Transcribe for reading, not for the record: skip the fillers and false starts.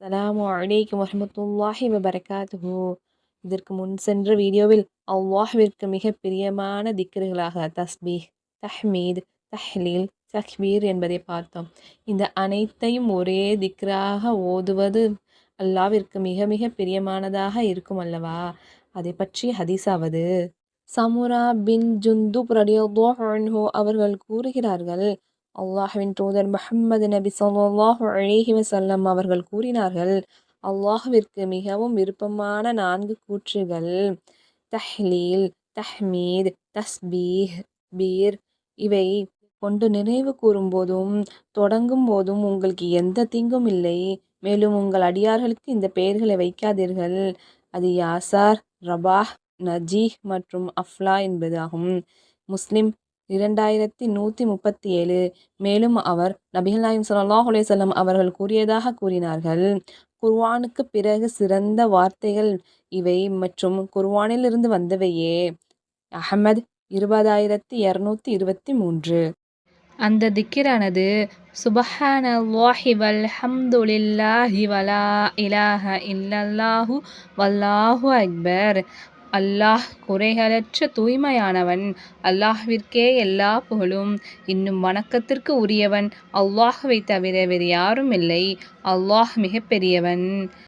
அஸ்ஸலாமு அலைக்கும் வரஹ்மத்துல்லாஹி வபரகாத்துஹு. இதற்கு முன் சென்ற வீடியோவில் அல்லாஹ்விற்கு மிக பிரியமான திக்ருகளாக தஸ்பீஹ், தஹ்மீத், தஹ்லீல், தக்பீர் என்பதை பார்த்தோம். இந்த அனைத்தையும் ஒரே திக்ராக ஓதுவது அல்லாஹ்விற்கு மிக மிக பிரியமானதாக இருக்கும் அல்லவா? அதை பற்றி ஹதீஸாவது சமுரா பின் ஜுந்துப் ரலியல்லாஹு அன்ஹு அவர்கள் கூறுகிறார்கள், அல்லாஹ்வின் தூதர் முஹம்மது நபி ஸல்லல்லாஹு அலைஹி வஸல்லம் அவர்கள் கூறினார்கள், அல்லாஹ்விற்கு மிகவும் விருப்பமான 4 கூற்றுகள் தஹ்லீல், தஹ்மீத், தஸ்பீஹ், பீர். இவை கொண்டு நினைவு கூறும்போதும் தொடங்கும் போதும் உங்களுக்கு எந்த தீங்கும் இல்லை. மேலும் உங்கள் அடியார்களுக்கு இந்த பெயர்களை வைக்காதீர்கள். அது யாசார், ரபாஹ், நஜீஹ் மற்றும் அஃப்லா என்பதாகும். முஸ்லிம் 2137. மேலும் அவர் நபிகள் நாயகம் ஸல்லல்லாஹு அலைஹி வஸல்லம் அவர்கள் கூறியதாக கூறினார்கள், குர்ஆனுக்கு பிறகு சிறந்த வார்த்தைகள் இவை மற்றும் குர்ஆனிலிருந்து வந்தவையே. அஹ்மத் 20223. அந்த திக்கிரானது சுபஹானல்லாஹி வல்ஹம்துலில்லாஹி வலா இலாஹ இல்லல்லாஹு வல்லாஹு அக்பர். அல்லாஹ் குறைகளற்ற தூய்மையானவன். அல்லாஹ்விற்கே எல்லா புகழும். இன்னும் வணக்கத்திற்கு உரியவன் அல்லாஹ்வை தவிர வேறு யாரும் இல்லை. அல்லாஹ் மிகப்பெரியவன்.